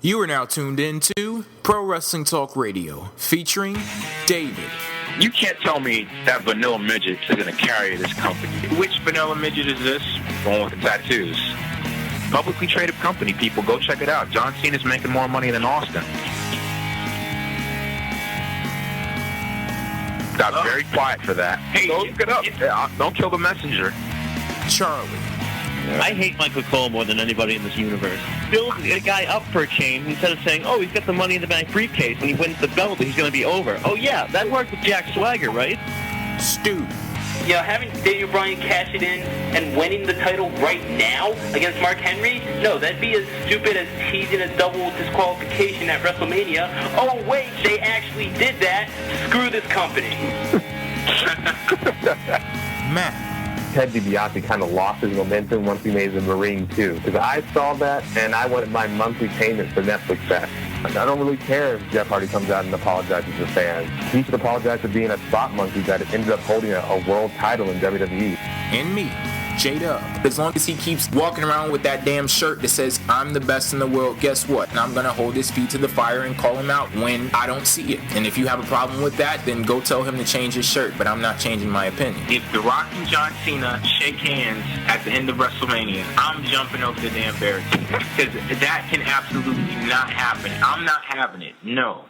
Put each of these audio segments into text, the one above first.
You are now tuned into Pro Wrestling Talk Radio, featuring David. You can't tell me that vanilla midget is going to carry this company. Which vanilla midget is this? The one with the tattoos. Publicly traded company, people. Go check it out. John Cena's making more money than Austin. Got very quiet for that. Hey, look it up. Don't kill the messenger. Charlie. I hate Michael Cole more than anybody in this universe. Build a guy up for a change instead of saying, oh, he's got the Money in the Bank briefcase. When he wins the belt, he's going to be over. Oh, yeah, that worked with Jack Swagger, right? Stu. Yeah, having Daniel Bryan cash it in and winning the title right now against Mark Henry, no, that'd be as stupid as teasing a double disqualification at WrestleMania. Oh, wait, they actually did that. Screw this company. Matt. Ted DiBiase kind of lost his momentum once he made the Marine too. Because I saw that, and I wanted my monthly payment for Netflix back. I don't really care if Jeff Hardy comes out and apologizes to fans. He should apologize for being a spot monkey that ended up holding a world title in WWE. And me, J-Dub. As long as he keeps walking around with that damn shirt that says, I'm the best in the world, guess what? And I'm going to hold his feet to the fire and call him out when I don't see it. And if you have a problem with that, then go tell him to change his shirt. But I'm not changing my opinion. If The Rock and John Cena shake hands at the end of WrestleMania, I'm jumping over the damn barricade. Because that can absolutely not happen. I'm not having it. No.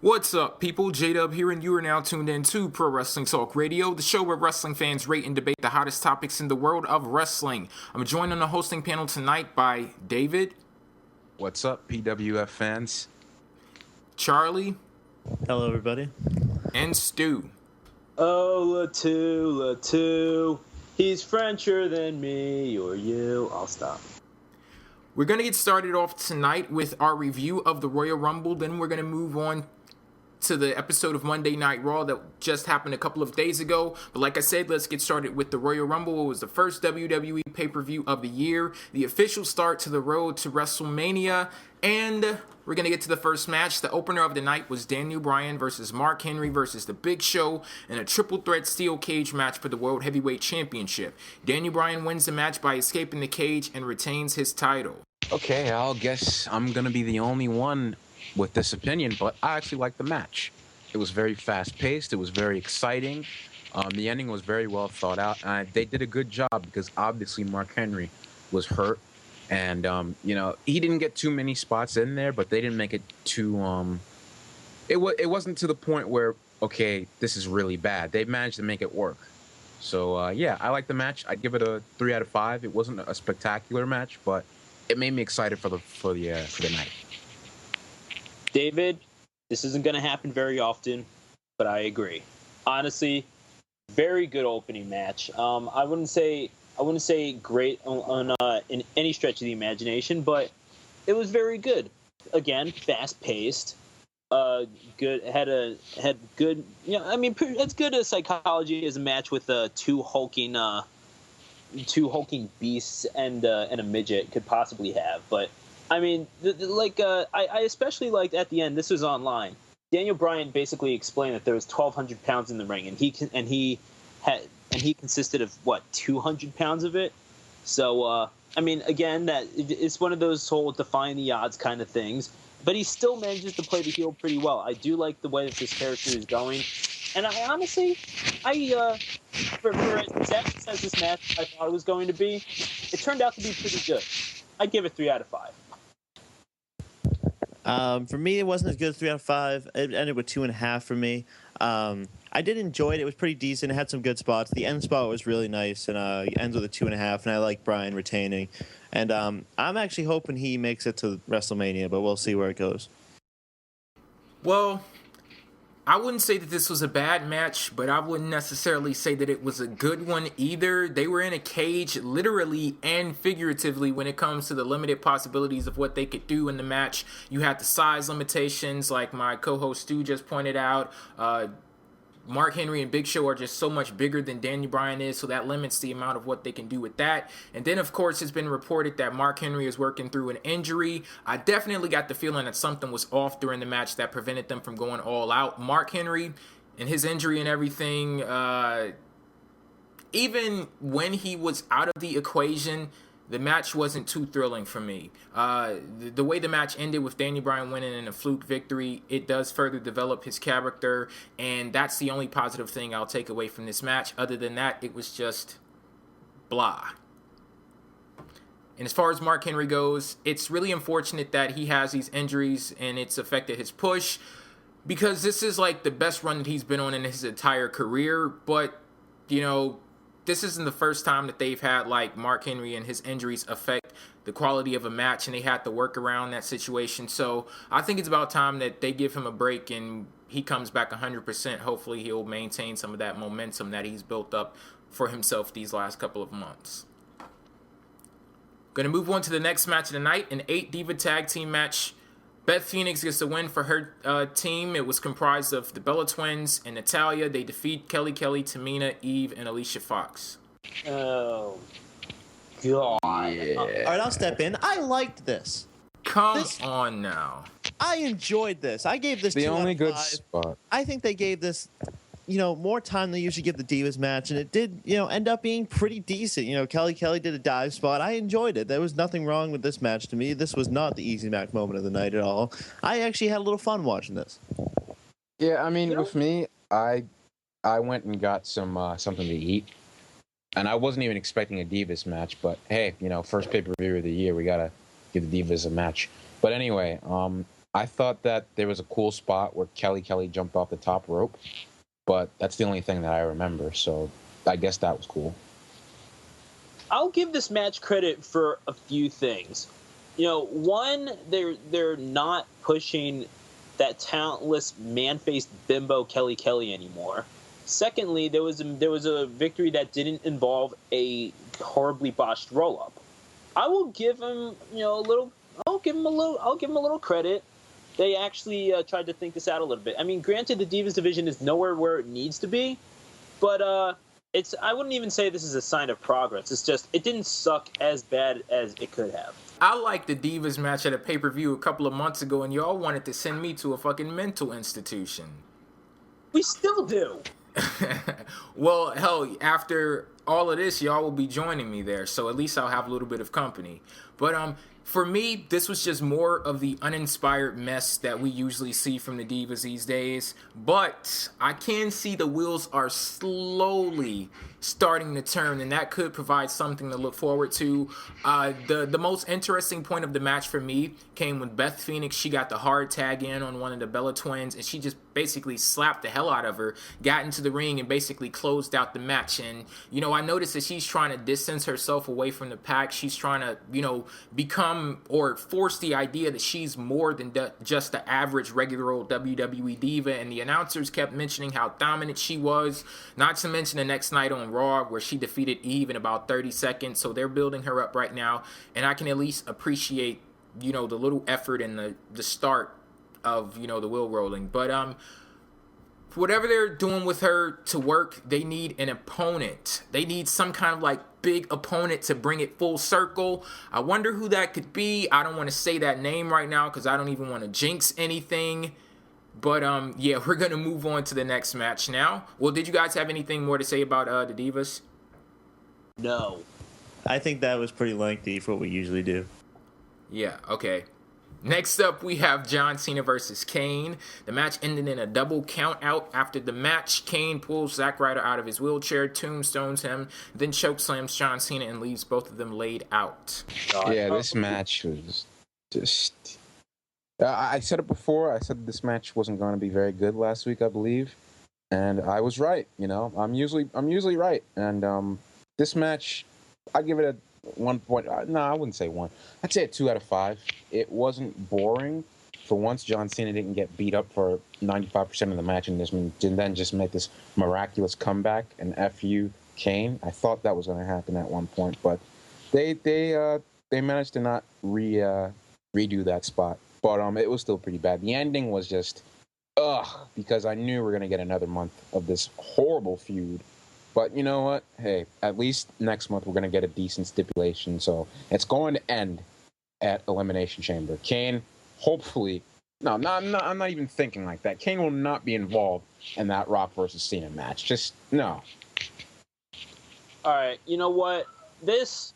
What's up, people? J-Dub here, and you are now tuned in to Pro Wrestling Talk Radio, the show where wrestling fans rate and debate the hottest topics in the world of wrestling. I'm joined on the hosting panel tonight by David. What's up, PWF fans? Charlie. Hello, everybody. And Stu. Oh, Latu, he's Frencher than me or you. I'll stop. We're going to get started off tonight with our review of the Royal Rumble. Then we're going to move on to the episode of Monday Night Raw that just happened a couple of days ago. But like I said, let's get started with the Royal Rumble. It was the first WWE pay-per-view of the year, the official start to the road to WrestleMania, and we're going to get to the first match. The opener of the night was Daniel Bryan versus Mark Henry versus The Big Show in a triple threat steel cage match for the World Heavyweight Championship. Daniel Bryan wins the match by escaping the cage and retains his title. Okay, I'll guess I'm going to be the only one with this opinion, but I actually liked the match. It was very fast-paced. It was very exciting. The ending was very well thought out. They did a good job because obviously Mark Henry was hurt. And, he didn't get too many spots in there, but they didn't make it too, it wasn't to the point where, okay, this is really bad. They managed to make it work. So, I like the match. I'd give it a 3 out of 5. It wasn't a spectacular match, but it made me excited for the night. David, this isn't going to happen very often, but I agree. Honestly, very good opening match. I wouldn't say great in any stretch of the imagination, but it was very good. Again, fast paced. Good had good. As good a psychology as a match with two hulking beasts and a midget could possibly have. But I mean, I especially liked at the end. This was online. Daniel Bryan basically explained that there was 1,200 pounds in the ring, and he consisted of 200 pounds of it. So again, that it's one of those whole defying the odds kind of things. But he still manages to play the heel pretty well. I do like the way that this character is going, and I honestly, for as sad as this match I thought it was going to be, it turned out to be pretty good. I'd give it 3 out of 5. For me, it wasn't as good as 3 out of 5. It ended with 2.5 for me. I did enjoy it. It was pretty decent. It had some good spots. The end spot was really nice, and it ends with a 2.5, and I like Bryan retaining. And I'm actually hoping he makes it to WrestleMania, but we'll see where it goes. Well, I wouldn't say that this was a bad match, but I wouldn't necessarily say that it was a good one either. They were in a cage, literally and figuratively, when it comes to the limited possibilities of what they could do in the match. You had the size limitations, like my co-host Stu just pointed out. Mark Henry and Big Show are just so much bigger than Daniel Bryan is, so that limits the amount of what they can do with that. And then, of course, it's been reported that Mark Henry is working through an injury. I definitely got the feeling that something was off during the match that prevented them from going all out. Mark Henry and his injury and everything, even when he was out of the equation, the match wasn't too thrilling for me. The way the match ended with Daniel Bryan winning in a fluke victory, it does further develop his character, and that's the only positive thing I'll take away from this match. Other than that, it was just blah. And as far as Mark Henry goes, it's really unfortunate that he has these injuries and it's affected his push, because this is like the best run that he's been on in his entire career. But, this isn't the first time that they've had like Mark Henry and his injuries affect the quality of a match, and they had to work around that situation. So I think it's about time that they give him a break and he comes back 100%. Hopefully he'll maintain some of that momentum that he's built up for himself these last couple of months. Going to move on to the next match of the night, an 8-diva tag team match. Beth Phoenix gets the win for her team. It was comprised of the Bella Twins and Natalya. They defeat Kelly, Tamina, Eve, and Alicia Fox. Oh, God. Yeah. All right, I'll step in. I liked this. Come on now. I enjoyed this. I gave this the 2 only out of good 5. spot. I think they gave this, more time than they usually give the Divas match, and it did, end up being pretty decent. Kelly did a dive spot. I enjoyed it. There was nothing wrong with this match to me. This was not the easy match moment of the night at all. I actually had a little fun watching this. Yeah, I mean, with me, I went and got something to eat, and I wasn't even expecting a Divas match. But hey, first pay-per-view of the year, we gotta give the Divas a match. But anyway, I thought that there was a cool spot where Kelly jumped off the top rope. But that's the only thing that I remember, so I guess that was cool. I'll give this match credit for a few things. One, they're not pushing that talentless man-faced bimbo Kelly anymore. Secondly, there was a victory that didn't involve a horribly botched roll-up. I will give him I'll give him a little credit. They actually tried to think this out a little bit. I mean, granted, the Divas division is nowhere where it needs to be, but I wouldn't even say this is a sign of progress. It's just, it didn't suck as bad as it could have. I liked the Divas match at a pay-per-view a couple of months ago, and y'all wanted to send me to a fucking mental institution. We still do. Well, hell, after all of this, y'all will be joining me there, so at least I'll have a little bit of company. But for me, this was just more of the uninspired mess that we usually see from the Divas these days. But I can see the wheels are slowly starting to turn, and that could provide something to look forward to. The most interesting point of the match for me came when Beth Phoenix, she got the hard tag in on one of the Bella Twins, and she just basically slapped the hell out of her, got into the ring, and basically closed out the match. And, I noticed that she's trying to distance herself away from the pack. She's trying to, become or force the idea that she's more than just the average regular old WWE diva. And the announcers kept mentioning how dominant she was, not to mention the next night on Raw where she defeated Eve in about 30 seconds. So they're building her up right now, and I can at least appreciate, the little effort and the start of, the wheel rolling. But whatever they're doing with her to work, they need an opponent. They need some kind of big opponent to bring it full circle. I wonder who that could be. I don't want to say that name right now because I don't even want to jinx anything. But yeah, we're gonna move on to the next match now. Well, did you guys have anything more to say about the Divas? No. I think that was pretty lengthy for what we usually do. Yeah, okay. Next up, we have John Cena versus Kane. The match ended in a double count out. After the match, Kane pulls Zack Ryder out of his wheelchair, tombstones him, then chokeslams John Cena and leaves both of them laid out. Yeah, this match was just... I said it before. I said this match wasn't going to be very good last week, I believe. And I was right, I'm usually right. And this match, I give it a 1 point. No, I wouldn't say 1. I'd say a 2 out of 5. It wasn't boring. For once, John Cena didn't get beat up for 95% of the match and then just make this miraculous comeback and FU Kane. I thought that was going to happen at one point, but they managed to not redo that spot. But it was still pretty bad. The ending was just because I knew we were going to get another month of this horrible feud. But you know what? Hey, at least next month we're going to get a decent stipulation. So it's going to end at Elimination Chamber. Kane, hopefully... No, I'm not even thinking like that. Kane will not be involved in that Rock versus Cena match. Just, no. All right, you know what? This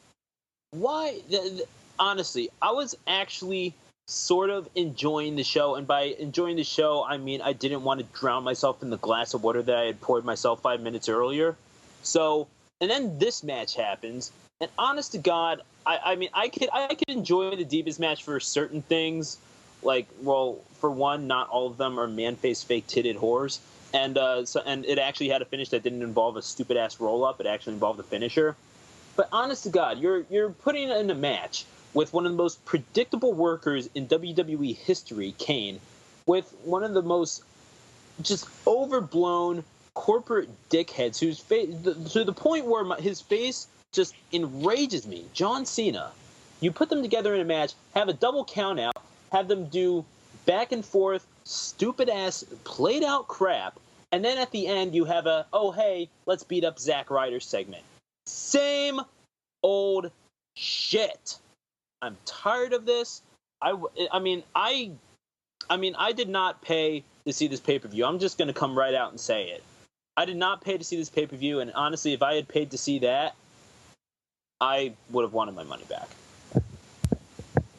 Honestly, I was actually sort of enjoying the show, and by enjoying the show, I mean I didn't want to drown myself in the glass of water that I had poured myself 5 minutes earlier. So, and then this match happens, and honest to God, I mean I could enjoy the Divas match for certain things, like, well, for one, not all of them are man-face fake-titted whores, and it actually had a finish that didn't involve a stupid-ass roll-up. It actually involved a finisher. But honest to God, you're putting in a match with one of the most predictable workers in WWE history, Kane, with one of the most just overblown corporate dickheads whose face, to the point where his face just enrages me, John Cena. You put them together in a match, have a double count out, have them do back and forth, stupid ass, played out crap, and then at the end you have a, oh hey, let's beat up Zack Ryder segment. Same old shit. I'm tired of this. I mean, I did not pay to see this pay-per-view. I'm just going to come right out and say it. I did not pay to see this pay-per-view, and honestly, if I had paid to see that, I would have wanted my money back.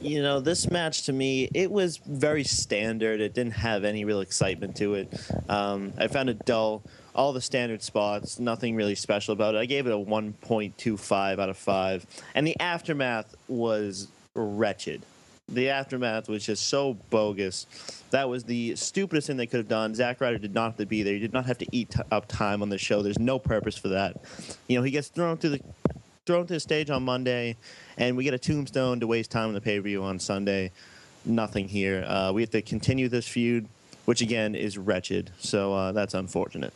You know, this match to me, it was very standard. It didn't have any real excitement to it. I found it dull. All the standard spots, nothing really special about it. I gave it a 1.25 out of 5. And the aftermath was wretched. The aftermath was just so bogus. That was the stupidest thing they could have done. Zack Ryder did not have to be there. He did not have to eat up time on the show. There's no purpose for that. You know, he gets thrown to the stage on Monday, and we get a tombstone to waste time on the pay-per-view on Sunday. Nothing here. We have to continue this feud, which again is wretched. So that's unfortunate.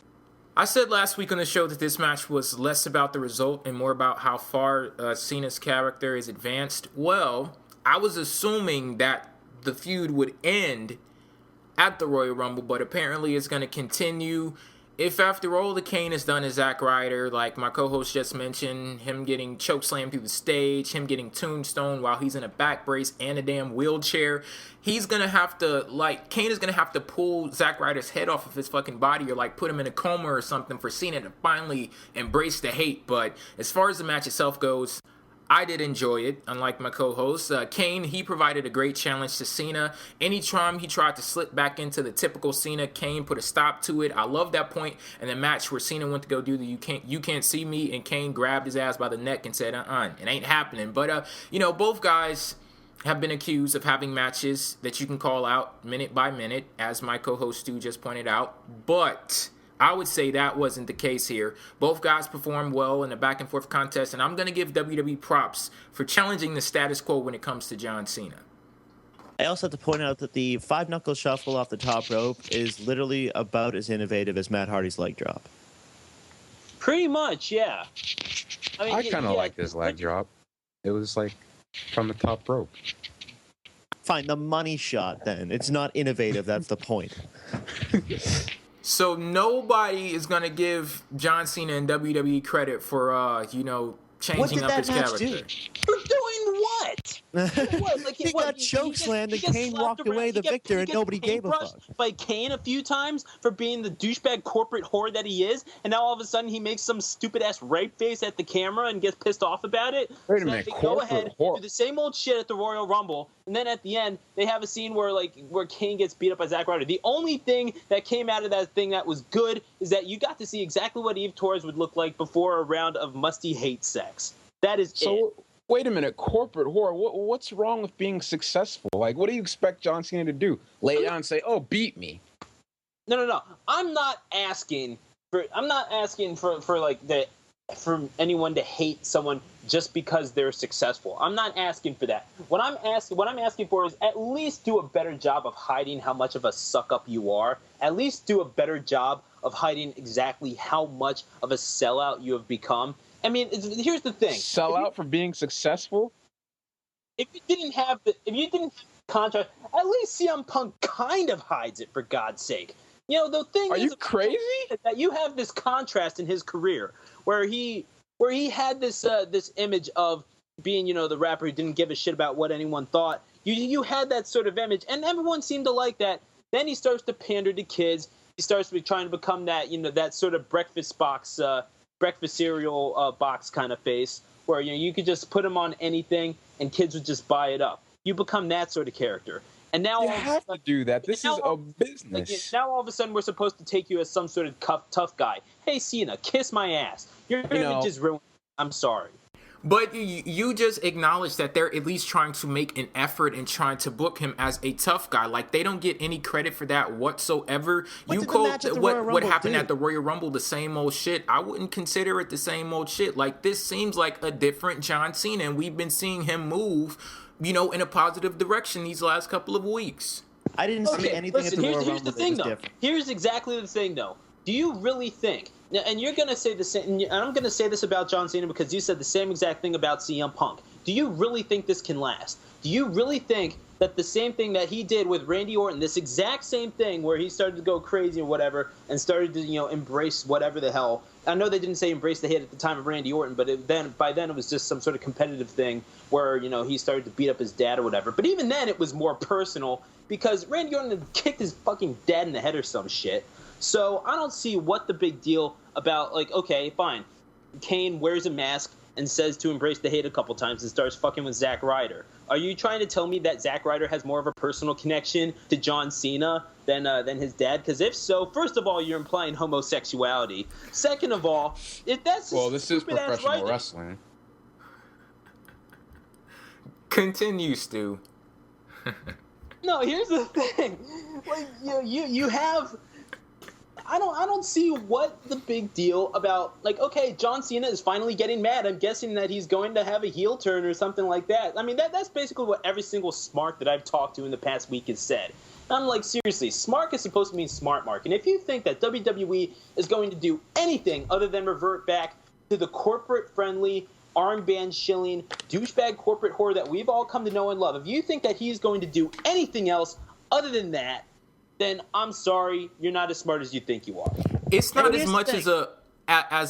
I said last week on the show that this match was less about the result and more about how far Cena's character is advanced. Well, I was assuming that the feud would end at the Royal Rumble, but apparently it's going to continue. If after all the Kane has done is Zack Ryder, like my co-host just mentioned, him getting chokeslammed through the stage, him getting tombstone while he's in a back brace and a damn wheelchair, he's going to have to, Kane is going to have to pull Zack Ryder's head off of his fucking body or, put him in a coma or something for Cena to finally embrace the hate. But as far as the match itself goes, I did enjoy it, unlike my co-host. Kane, he provided a great challenge to Cena. Anytime he tried to slip back into the typical Cena, Kane put a stop to it. I love that point in the match where Cena went to go do the you can't see me, and Kane grabbed his ass by the neck and said, it ain't happening. But, both guys have been accused of having matches that you can call out minute by minute, as my co-host Stu just pointed out. But I would say that wasn't the case here. Both guys performed well in a back-and-forth contest, and I'm going to give WWE props for challenging the status quo when it comes to John Cena. I also have to point out that the 5-knuckle shuffle off the top rope is literally about as innovative as Matt Hardy's leg drop. Pretty much, yeah. I kind of like this leg drop. It was, from the top rope. Fine, the money shot, then. It's not innovative, that's the point. So nobody is going to give John Cena and WWE credit for, changing up his character. For doing what? He got chokeslammed and Kane walked away the victor and nobody gave a fuck. By Kane a few times for being the douchebag corporate whore that he is, and now all of a sudden he makes some stupid ass rape face at the camera and gets pissed off about it. Wait a minute, go ahead, do the same old shit at the Royal Rumble, and then at the end they have a scene where Kane gets beat up by Zack Ryder. The only thing that came out of that thing that was good is that you got to see exactly what Eve Torres would look like before a round of musty hate sex. That is it. Wait a minute, corporate whore. What's wrong with being successful? What do you expect John Cena to do? Lay down and say, "Oh, beat me." No. I'm not asking for anyone to hate someone just because they're successful. I'm not asking for that. What I'm asking for is at least do a better job of hiding how much of a suck up you are. At least do a better job of hiding exactly how much of a sellout you have become. I mean, here's the thing. Sell out for being successful? If you didn't have the contract, at least CM Punk kind of hides it, for God's sake. The thing Are is, you crazy? That you have this contrast in his career where he had this image of being, the rapper who didn't give a shit about what anyone thought. You had that sort of image, and everyone seemed to like that. Then he starts to pander to kids. He starts to be trying to become that, that sort of breakfast cereal box kind of face, where you could just put him on anything and kids would just buy it up. You become that sort of character. And now You have to do that. This is a business. Now all of a sudden we're supposed to take you as some sort of tough guy. Hey, Cena, kiss my ass. You're going to just ruin. I'm sorry. But you just acknowledge that they're at least trying to make an effort and trying to book him as a tough guy. Like, they don't get any credit for that whatsoever. You called what happened at the Royal Rumble the same old shit. I wouldn't consider it the same old shit. Like, this seems like a different John Cena, and we've been seeing him move, in a positive direction these last couple of weeks. I didn't see anything at the Royal Rumble. Here's the thing, though. Here's exactly the thing, though. Do you really think, and you're going to say the same, and I'm going to say this about John Cena because you said the same exact thing about CM Punk. Do you really think this can last? Do you really think that the same thing that he did with Randy Orton, this exact same thing where he started to go crazy or whatever and started to, embrace whatever the hell. I know they didn't say embrace the hit at the time of Randy Orton, but by then it was just some sort of competitive thing where, he started to beat up his dad or whatever. But even then it was more personal because Randy Orton had kicked his fucking dad in the head or some shit. So I don't see what the big deal about, okay, fine. Kane wears a mask and says to embrace the hate a couple times and starts fucking with Zack Ryder. Are you trying to tell me that Zack Ryder has more of a personal connection to John Cena than his dad? Because if so, first of all, you're implying homosexuality. Second of all, if that's this is professional wrestling. Continue, Stu. No, here's the thing. You have. I don't see what the big deal about, okay, John Cena is finally getting mad. I'm guessing that he's going to have a heel turn or something like that. I mean, that's basically what every single smart that I've talked to in the past week has said. I'm like, seriously, smart is supposed to mean smart, Mark. And if you think that WWE is going to do anything other than revert back to the corporate-friendly, armband-shilling, douchebag corporate whore that we've all come to know and love, if you think that he's going to do anything else other than that, then I'm sorry, you're not as smart as you think you are. It's not as much as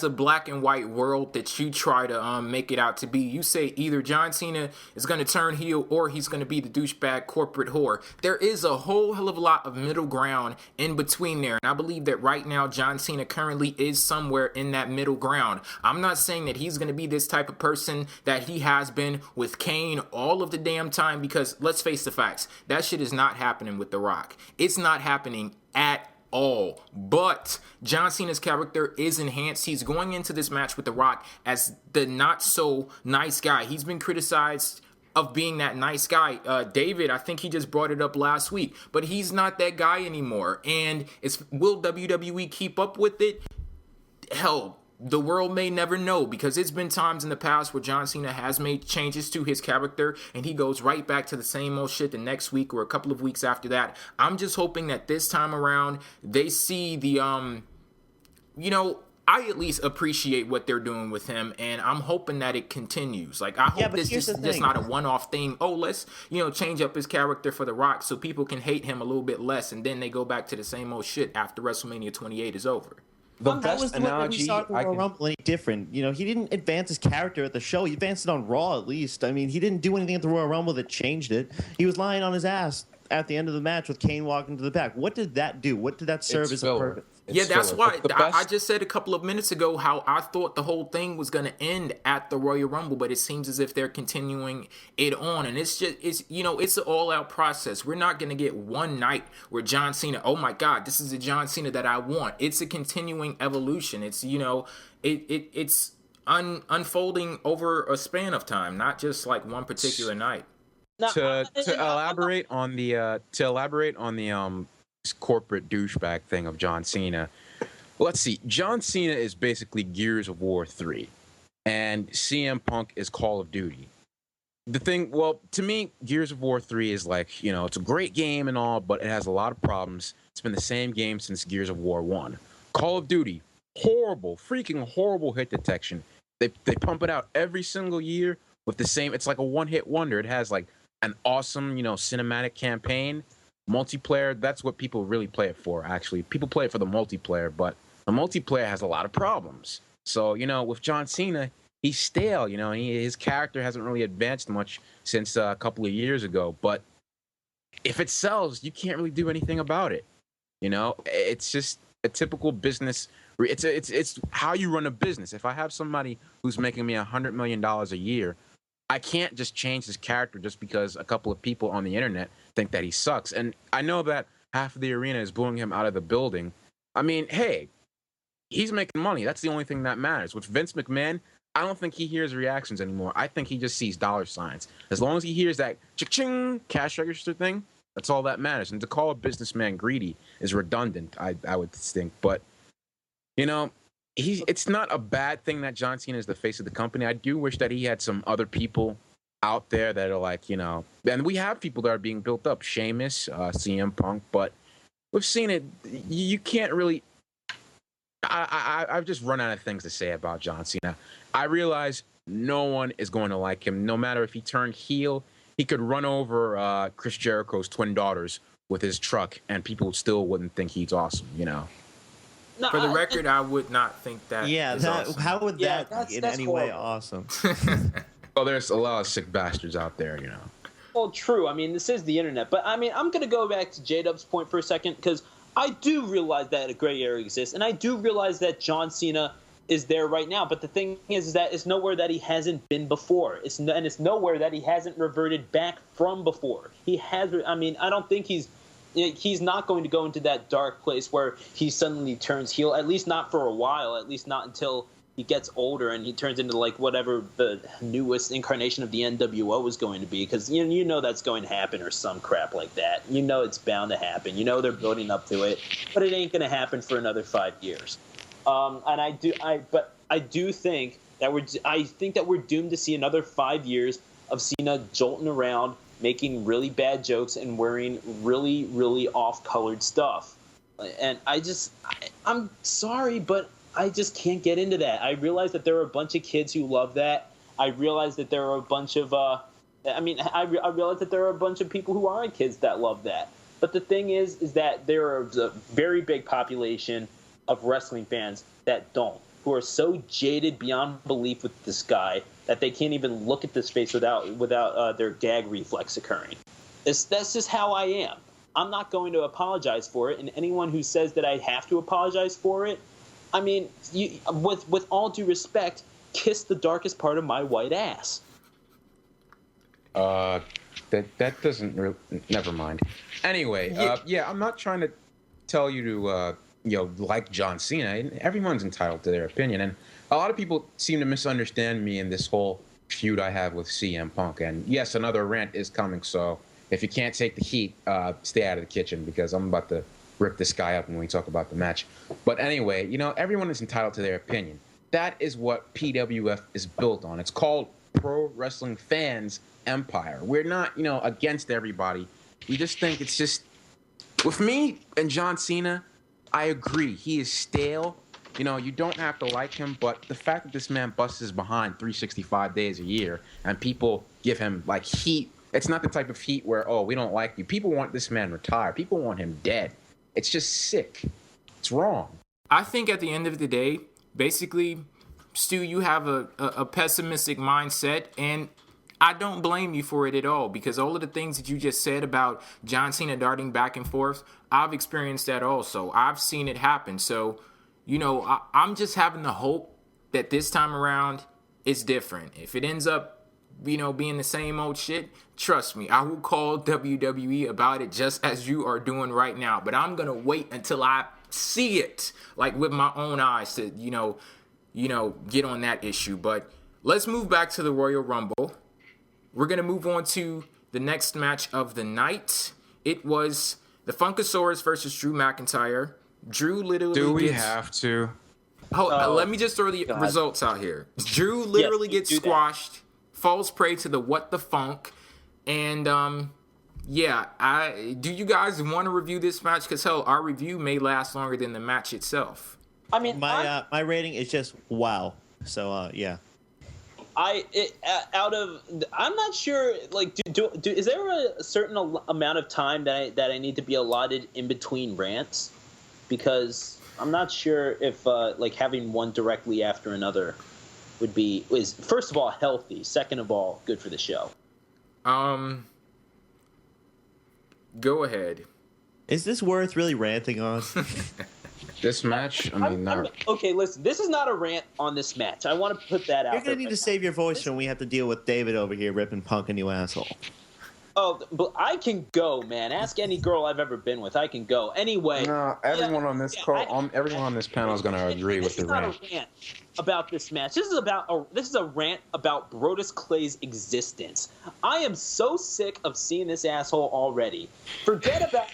a black and white world that you try to make it out to be. You say either John Cena is going to turn heel or he's going to be the douchebag corporate whore. There is a whole hell of a lot of middle ground in between there. And I believe that right now John Cena currently is somewhere in that middle ground. I'm not saying that he's going to be this type of person that he has been with Kane all of the damn time, because let's face the facts. That shit is not happening with The Rock. It's not happening at all. But John Cena's character is enhanced. He's going into this match with The Rock as the not so nice guy. He's been criticized of being that nice guy. David, I think he just brought it up last week, but he's not that guy anymore. And will WWE keep up with it? Hell, the world may never know, because it's been times in the past where John Cena has made changes to his character and he goes right back to the same old shit the next week or a couple of weeks after that. I'm just hoping that this time around they see the I at least appreciate what they're doing with him, and I'm hoping that it continues. I hope this is just not a one-off thing. Oh, let's change up his character for The Rock so people can hate him a little bit less, and then they go back to the same old shit after WrestleMania 28 is over. The that best was the analogy way we saw it in the Royal Rumble any different. He didn't advance his character at the show. He advanced it on Raw, at least. I mean, he didn't do anything at the Royal Rumble that changed it. He was lying on his ass at the end of the match with Kane walking to the back. What did that do? What did that serve as a purpose? That's why I just said a couple of minutes ago how I thought the whole thing was going to end at the Royal Rumble, but it seems as if they're continuing it on, and it's an all-out process. We're not going to get one night where John Cena, oh my God, this is the John Cena that I want. It's a continuing evolution. It's it's unfolding over a span of time, not just like one particular night. To elaborate on the corporate douchebag thing of John Cena. Let's see. John Cena is basically Gears of War 3, and CM Punk is Call of Duty. To me, Gears of War 3 is it's a great game and all, but it has a lot of problems. It's been the same game since Gears of War 1. Call of Duty, freaking horrible hit detection. They pump it out every single year with the same, it's like a one-hit wonder. It has an awesome, cinematic campaign. Multiplayer, that's what people really play it for, actually. People play it for the multiplayer, but the multiplayer has a lot of problems. So, with John Cena, he's stale, and his character hasn't really advanced much since a couple of years ago. But if it sells, you can't really do anything about it. It's just, a typical business. It's how you run a business. If I have somebody who's making me $100 million a year, I can't just change his character just because a couple of people on the internet think that he sucks. And I know that half of the arena is booing him out of the building. I mean, hey, he's making money. That's the only thing that matters. With Vince McMahon, I don't think he hears reactions anymore. I think he just sees dollar signs. As long as he hears that ching cash register thing, that's all that matters. And to call a businessman greedy is redundant, I would think. But, you know, it's not a bad thing that John Cena is the face of the company. I do wish that he had some other people out there that are like, you know, and we have people that are being built up. Sheamus, CM Punk, but we've seen it. You can't really. I've just run out of things to say about John Cena. I realize no one is going to like him, no matter if he turned heel. He could run over Chris Jericho's twin daughters with his truck, and people still wouldn't think he's awesome, you know. No, for the record, I would not think that. Yeah, awesome. How would that be in any way awesome? Well, there's a lot of sick bastards out there, you know. Well, true. I mean, this is the internet. But, I mean, I'm going to go back to J-Dub's point for a second, because I do realize that a gray area exists, and I do realize that John Cena is there right now. But the thing is that it's nowhere that he hasn't been before. It's nowhere that he hasn't reverted back from before. He has. I mean, I don't think he's not going to go into that dark place where he suddenly turns heel, at least not for a while, at least not until he gets older and he turns into like whatever the newest incarnation of the NWO is going to be, because you know that's going to happen, or some crap like that. You know it's bound to happen. You know they're building up to it, but it ain't going to happen for another 5 years. And I do think that we're doomed to see another 5 years of Cena jolting around, making really bad jokes and wearing really, really off-colored stuff. And I'm sorry, but I just can't get into that. I realize that there are a bunch of kids who love that. I realize that there are a bunch of I realize that there are a bunch of people who aren't kids that love that. But the thing is that there is a very big population of wrestling fans that don't, who are so jaded beyond belief with this guy that they can't even look at this face without their gag reflex occurring. That's just how I am. I'm not going to apologize for it, and anyone who says that I have to apologize for it, I mean, with all due respect, kiss the darkest part of my white ass. That doesn't. Never mind. Anyway, I'm not trying to tell you to like John Cena. Everyone's entitled to their opinion, and a lot of people seem to misunderstand me in this whole feud I have with CM Punk. And yes, another rant is coming, so if you can't take the heat, stay out of the kitchen, because I'm about to rip this guy up when we talk about the match. But anyway, everyone is entitled to their opinion. That is what PWF is built on. It's called Pro Wrestling Fans Empire. We're not, against everybody. We just think it's just, with me and John Cena, I agree. He is stale. You don't have to like him, but the fact that this man busts his behind 365 days a year and people give him like heat, it's not the type of heat where, oh, we don't like you. People want this man retired. People want him dead. It's just sick. It's wrong. I think at the end of the day, basically, Stu, you have a pessimistic mindset, and I don't blame you for it at all, because all of the things that you just said about John Cena darting back and forth, I've experienced that also. I've seen it happen. So, I'm just having the hope that this time around it's different. If it ends up, being the same old shit, trust me, I will call WWE about it just as you are doing right now. But I'm going to wait until I see it, like with my own eyes, to, get on that issue. But let's move back to the Royal Rumble. We're going to move on to the next match of the night. It was the Funkasaurus versus Drew McIntyre. Drew literally Do we have to? Let me just throw the results out here. Drew literally gets squashed. Falls prey to the what the funk, and do you guys want to review this match? Because hell, our review may last longer than the match itself. I mean, my rating is just wow. So yeah. I'm not sure. Like, is there a certain amount of time that I need to be allotted in between rants? Because I'm not sure if having one directly after another is first of all healthy, second of all good for the show. Go ahead. Is this worth really ranting on? This match, okay, listen, this is not a rant on this match. I want to put that out. You're going to need to save your voice when we have to deal with David over here ripping Punk a new asshole. Oh, but I can go, man. Ask any girl I've ever been with. I can go. Anyway. No, everyone on this everyone on this panel is going to agree with the rant. This is not a rant about this match. This is a rant about Brodus Clay's existence. I am so sick of seeing this asshole already. Forget about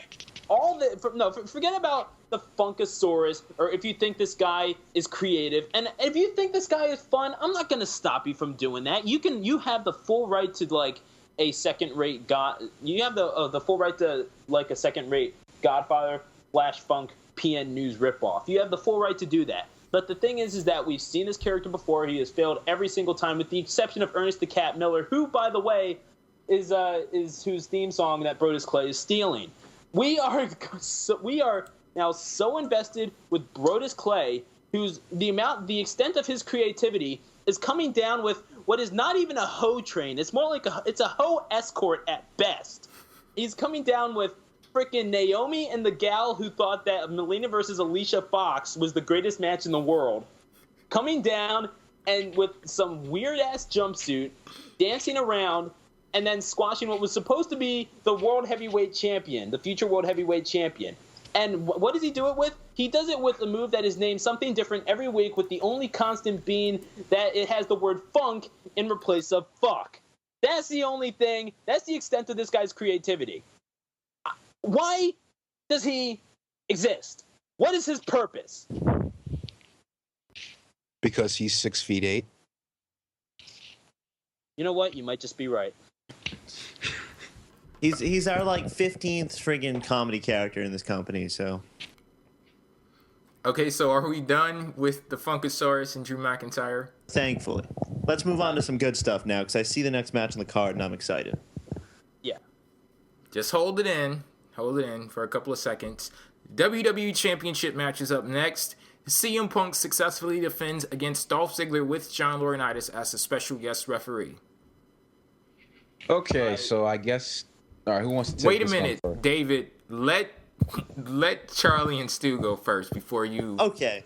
forget about the Funkasaurus, or if you think this guy is creative, and if you think this guy is fun, I'm not going to stop you from doing that. You have the full right to like a second-rate god. You have the full right to like a second-rate Godfather, Flash Funk, PN News ripoff. You have the full right to do that. But the thing is that we've seen this character before. He has failed every single time, with the exception of Ernest the Cat Miller, who, by the way, is whose theme song that Brodus Clay is stealing. We are now so invested with Brodus Clay, who's the extent of his creativity is coming down with what is not even a hoe train. It's more like it's a hoe escort at best. He's coming down with freaking Naomi and the gal who thought that Melina versus Alicia Fox was the greatest match in the world. Coming down and with some weird-ass jumpsuit, dancing around, and then squashing what was supposed to be the world heavyweight champion, the future world heavyweight champion. And what does he do it with? He does it with a move that is named something different every week, with the only constant being that it has the word funk in replace of fuck. That's the only thing. That's the extent of this guy's creativity. Why does he exist? What is his purpose? Because he's 6'8". You know what? You might just be right. He's our like 15th friggin' comedy character in this company, so. Okay, so are we done with the Funkasaurus and Drew McIntyre? Thankfully. Let's move on to some good stuff now, because I see the next match on the card and I'm excited. Yeah. Just hold it in for a couple of seconds. WWE Championship match is up next. CM Punk successfully defends against Dolph Ziggler with John Laurinaitis as a special guest referee. Okay, so I guess... All right, who wants to take Wait this a minute, one first? David, let Charlie and Stu go first before you... Okay.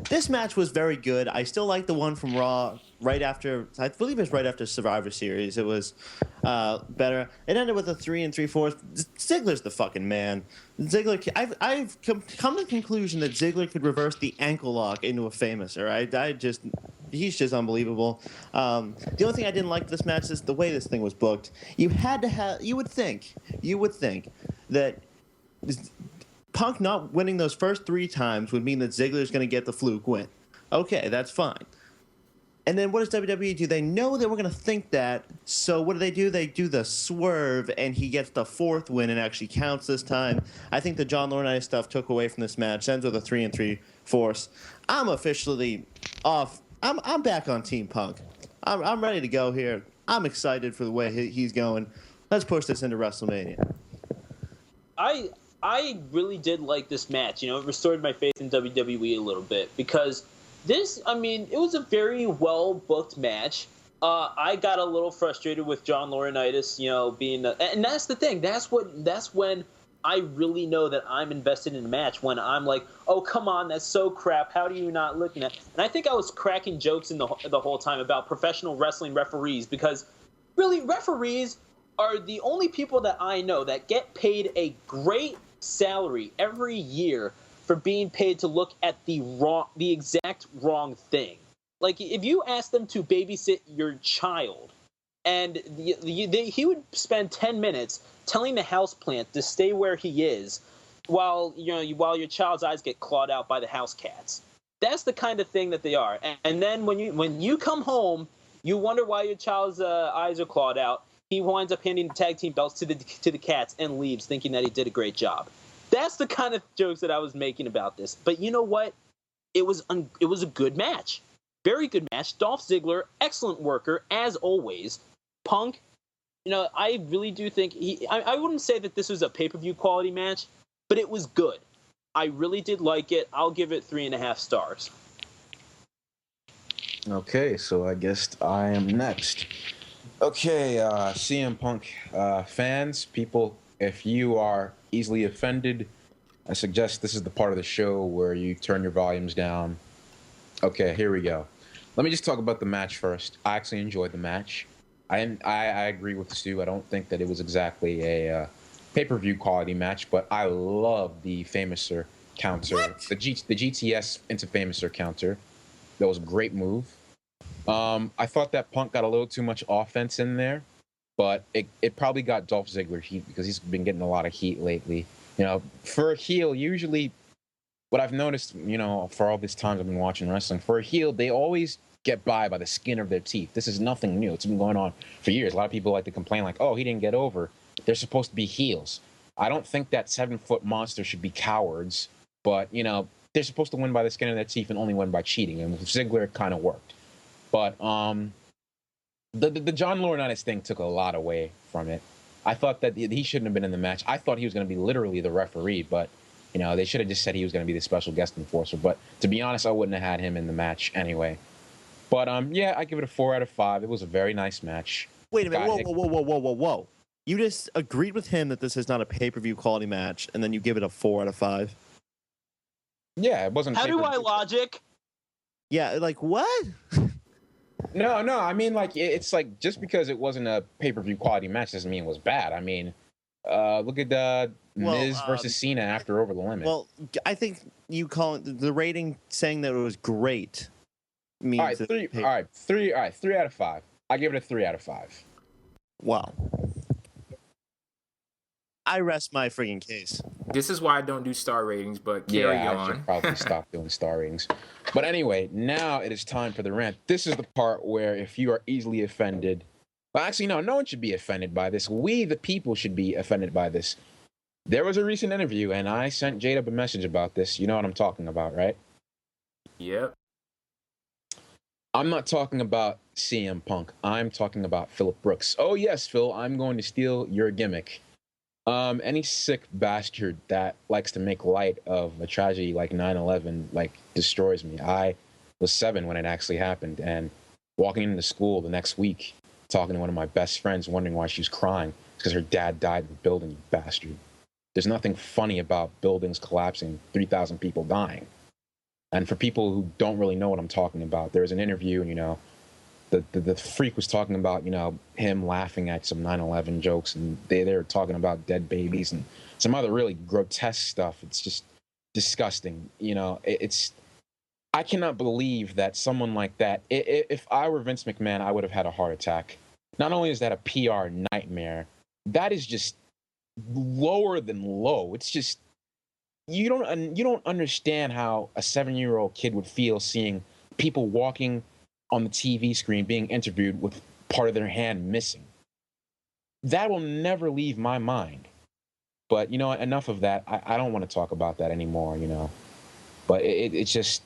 This match was very good. I still like the one from Raw right after... I believe it was right after Survivor Series. It was better. It ended with a 3 3/4. Ziggler's the fucking man. Ziggler... I've come to the conclusion that Ziggler could reverse the ankle lock into a famous, all right? He's just unbelievable. The only thing I didn't like this match is the way this thing was booked. You would think that Punk not winning those first 3 times would mean that Ziggler's going to get the fluke win. Okay, that's fine. And then what does WWE do? They know that we're going to think that, so what do? They do the swerve, and he gets the 4th win and actually counts this time. I think the John Laurinaitis stuff took away from this match. Ends with a 3 3/4. I'm officially off. I'm back on Team Punk. I'm ready to go here. I'm excited for the way he's going. Let's push this into WrestleMania. I really did like this match. You know, it restored my faith in WWE a little bit, because it was a very well-booked match. I got a little frustrated with John Laurinaitis, and that's the thing. That's when I really know that I'm invested in a match, when I'm like, oh, come on, that's so crap. How do you not looking at? And I think I was cracking jokes the whole time about professional wrestling referees, because really referees are the only people that I know that get paid a great salary every year for being paid to look at the exact wrong thing. Like, if you ask them to babysit your child, and he would spend 10 minutes telling the houseplant to stay where he is while your child's eyes get clawed out by the house cats. That's the kind of thing that they are. And then when you come home, you wonder why your child's eyes are clawed out. He winds up handing the tag team belts to the cats and leaves, thinking that he did a great job. That's the kind of jokes that I was making about this. But you know what? It was a good match. Very good match. Dolph Ziggler, excellent worker, as always. Punk, I really do think I wouldn't say that this was a pay-per-view quality match, but it was good. I really did like it. I'll give it 3.5 stars. Okay, so I guess I am next. Okay, CM Punk fans, people, if you are easily offended, I suggest this is the part of the show where you turn your volumes down. Okay, here we go. Let me just talk about the match first. I actually enjoyed the match. I agree with Stu. I don't think that it was exactly a pay-per-view quality match, but I love the Famouser counter. What? The GTS into Famouser counter. That was a great move. I thought that Punk got a little too much offense in there, but it probably got Dolph Ziggler heat because he's been getting a lot of heat lately. You know, for a heel, usually what I've noticed, you know, for all these times I've been watching wrestling, for a heel, they always get by the skin of their teeth. This is nothing new. It's been going on for years. A lot of people like to complain like, oh, he didn't get over. They're supposed to be heels. I don't think that 7-foot monster should be cowards, but, you know, they're supposed to win by the skin of their teeth and only win by cheating. And with Ziggler, it kind of worked. But the John Laurinaitis thing took a lot away from it. I thought that he shouldn't have been in the match. I thought he was going to be literally the referee, but, you know, they should have just said he was going to be the special guest enforcer. But to be honest, I wouldn't have had him in the match anyway. But, yeah, I give it a 4 out of 5. It was a very nice match. Wait a minute. Whoa. You just agreed with him that this is not a pay-per-view quality match, and then you give it a 4 out of 5? Yeah, it wasn't. How do I logic? Yeah, like, what? No. I mean, like, it's like just because it wasn't a pay-per-view quality match doesn't mean it was bad. I mean, look at Miz versus Cena after Over the Limit. Well, I think you call it the rating saying that it was great. Means all right, 3 out of 5. I give it a 3 out of 5. Wow. I rest my friggin' case. This is why I don't do star ratings, but carry on. I should probably stop doing star ratings. But anyway, now it is time for the rant. This is the part where if you are easily offended, well, actually, no one should be offended by this. We, the people, should be offended by this. There was a recent interview, and I sent J-Dub a message about this. You know what I'm talking about, right? Yep. I'm not talking about CM Punk. I'm talking about Phillip Brooks. Oh, yes, Phil, I'm going to steal your gimmick. Any sick bastard that likes to make light of a tragedy like 9/11, like, destroys me. I was 7 when it actually happened, and walking into school the next week, talking to one of my best friends, wondering why she was crying, because her dad died in the building, you bastard. There's nothing funny about buildings collapsing, 3,000 people dying. And for people who don't really know what I'm talking about, there was an interview, and, you know, the freak was talking about, you know, him laughing at some 9/11 jokes, and they were talking about dead babies and some other really grotesque stuff. It's just disgusting. You know, I cannot believe that someone like that, if I were Vince McMahon, I would have had a heart attack. Not only is that a PR nightmare, that is just lower than low. It's just, you don't understand how a 7-year-old kid would feel seeing people walking on the TV screen being interviewed with part of their hand missing. That will never leave my mind. But, you know, enough of that. I don't want to talk about that anymore, you know. But it's just,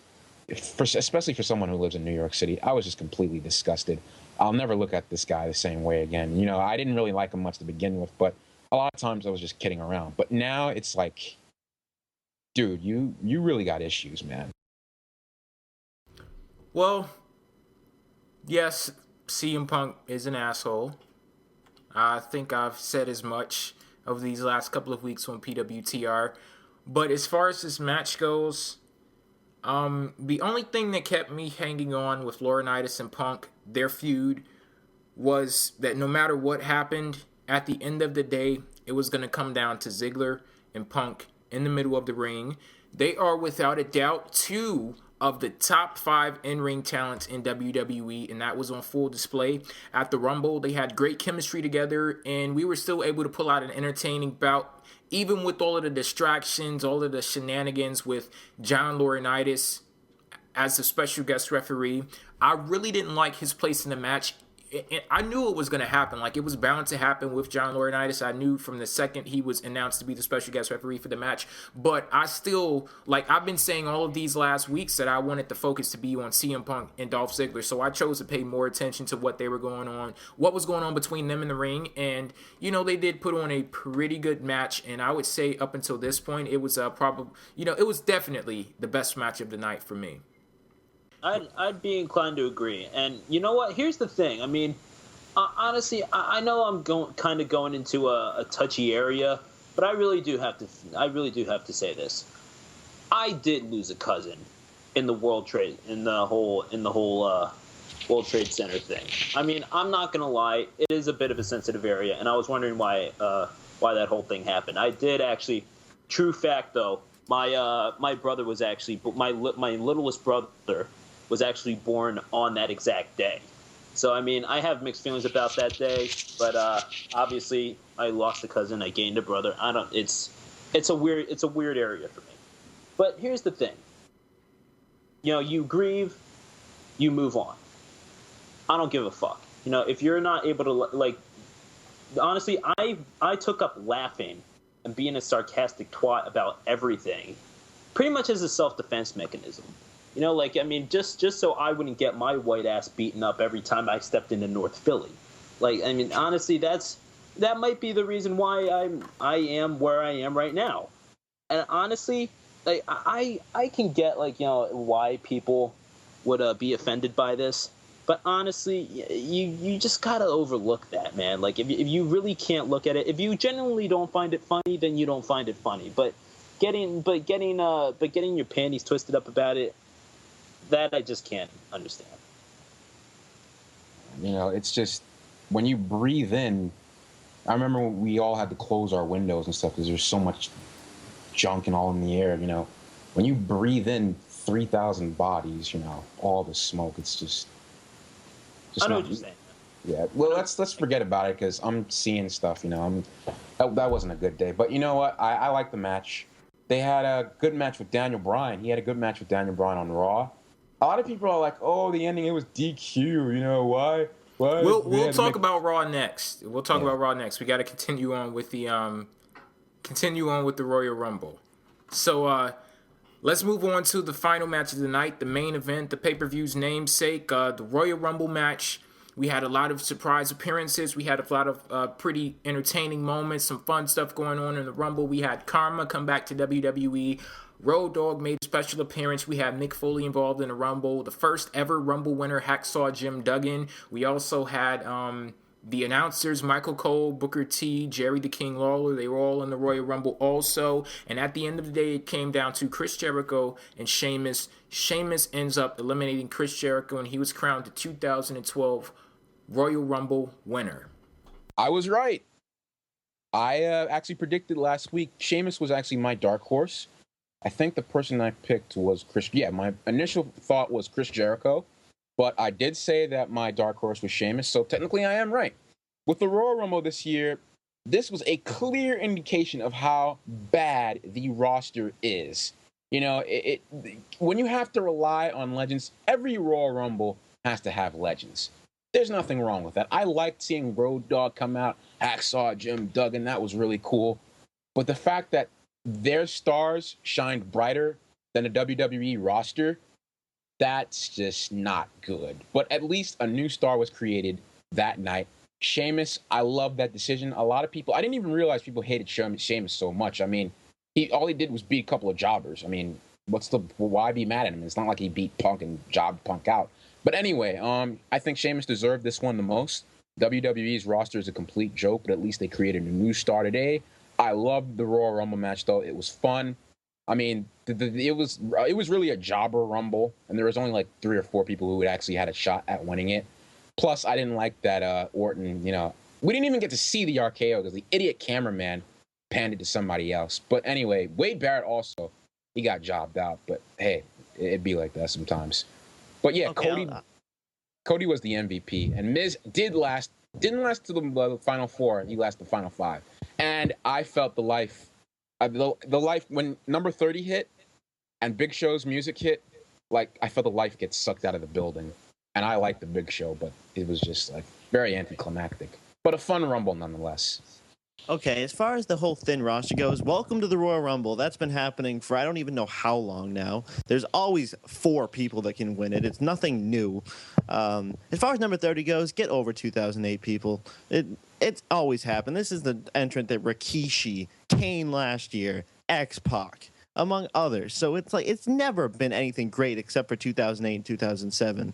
especially for someone who lives in New York City, I was just completely disgusted. I'll never look at this guy the same way again. You know, I didn't really like him much to begin with, but a lot of times I was just kidding around. But now it's like, dude, you really got issues, man. Well, yes, CM Punk is an asshole. I think I've said as much over these last couple of weeks on PWTR. But as far as this match goes, the only thing that kept me hanging on with Laurinaitis and Punk, their feud, was that no matter what happened, at the end of the day, it was going to come down to Ziggler and Punk in the middle of the ring. They are without a doubt 2 of the top 5 in-ring talents in WWE, and that was on full display at the Rumble. They had great chemistry together, and we were still able to pull out an entertaining bout, even with all of the distractions, all of the shenanigans with John Laurinaitis as the special guest referee. I really didn't like his place in the match. I knew it was going to happen. Like, it was bound to happen with John Laurinaitis. I knew from the second he was announced to be the special guest referee for the match. But I still, like, I've been saying all of these last weeks that I wanted the focus to be on CM Punk and Dolph Ziggler. So I chose to pay more attention to what they were going on, what was going on between them in the ring. And, you know, they did put on a pretty good match. And I would say up until this point, it was probably, you know, it was definitely the best match of the night for me. I'd be inclined to agree. And you know what? Here's the thing. I mean, honestly, I know I'm going into a touchy area, but I really do have to say this. I did lose a cousin in the World Trade World Trade Center thing. I mean, I'm not gonna lie, it is a bit of a sensitive area, and I was wondering why that whole thing happened. I did actually. True fact, though, my brother was actually my littlest brother was actually born on that exact day. So I mean, I have mixed feelings about that day, but obviously I lost a cousin, I gained a brother. It's a weird area for me. But here's the thing. You know, you grieve, you move on. I don't give a fuck. You know, if you're not able to, like, honestly, I took up laughing and being a sarcastic twat about everything pretty much as a self-defense mechanism. You know, like, I mean, just so I wouldn't get my white ass beaten up every time I stepped into North Philly. Like, I mean, honestly, that might be the reason why I am where I am right now. And honestly, like, I can get, like, you know, why people would be offended by this. But honestly, you just gotta overlook that, man. Like, if you really can't look at it, if you genuinely don't find it funny, then you don't find it funny. But getting your panties twisted up about it, that I just can't understand. You know, it's just when you breathe in. I remember when we all had to close our windows and stuff because there's so much junk and all in the air. You know, when you breathe in 3,000 bodies, you know, all the smoke, it's just I know what you're saying. Yeah, well, let's forget about it because I'm seeing stuff. You know, that wasn't a good day. But you know what? I like the match. They had a good match with Daniel Bryan. He had a good match with Daniel Bryan on Raw. A lot of people are like, "Oh, the ending, it was DQ." You know why? We'll talk about Raw next. We'll talk about Raw next. We got to continue on with the Royal Rumble. So let's move on to the final match of the night, the main event, the pay-per-view's namesake, the Royal Rumble match. We had a lot of surprise appearances. We had a lot of pretty entertaining moments, some fun stuff going on in the Rumble. We had Karma come back to WWE. Road Dogg made a special appearance. We had Mick Foley involved in the Rumble. The first ever Rumble winner, Hacksaw Jim Duggan. We also had the announcers, Michael Cole, Booker T, Jerry the King Lawler. They were all in the Royal Rumble also. And at the end of the day, it came down to Chris Jericho and Sheamus. Sheamus ends up eliminating Chris Jericho, and he was crowned the 2012 Royal Rumble winner. I was right. I actually predicted last week. Sheamus was actually my dark horse. I think the person I picked was Chris. Yeah, my initial thought was Chris Jericho, but I did say that my dark horse was Sheamus, so technically I am right. With the Royal Rumble this year, this was a clear indication of how bad the roster is. You know, when you have to rely on legends, every Royal Rumble has to have legends. There's nothing wrong with that. I liked seeing Road Dogg come out, Hacksaw Jim Duggan. That was really cool. But the fact that their stars shined brighter than a WWE roster, that's just not good. But at least a new star was created that night. Sheamus, I love that decision. A lot of people, I didn't even realize people hated Sheamus so much. I mean, all he did was beat a couple of jobbers. I mean, why be mad at him? It's not like he beat Punk and jobbed Punk out. But anyway, I think Sheamus deserved this one the most. WWE's roster is a complete joke, but at least they created a new star today. I loved the Royal Rumble match, though. It was fun. I mean, it was really a jobber Rumble, and there was only like 3 or 4 people who had actually had a shot at winning it. Plus, I didn't like that Orton, you know, we didn't even get to see the RKO because the idiot cameraman panned it to somebody else. But anyway, Wade Barrett also, he got jobbed out. But hey, it'd be like that sometimes. But yeah, okay, Cody was the MVP, and Miz didn't last to the final 4. He lasted the final 5. And I felt the life when number 30 hit and Big Show's music hit, like I felt the life get sucked out of the building. And I liked the Big Show, but it was just like very anticlimactic. But a fun Rumble nonetheless. Okay, as far as the whole thin roster goes, welcome to the Royal Rumble. That's been happening for I don't even know how long now. There's always 4 people that can win it. It's nothing new. As far as number 30 goes, get over 2008 people. It's always happened. This is the entrant that Rikishi, Kane last year, X-Pac, among others. So it's like it's never been anything great except for 2008 and 2007.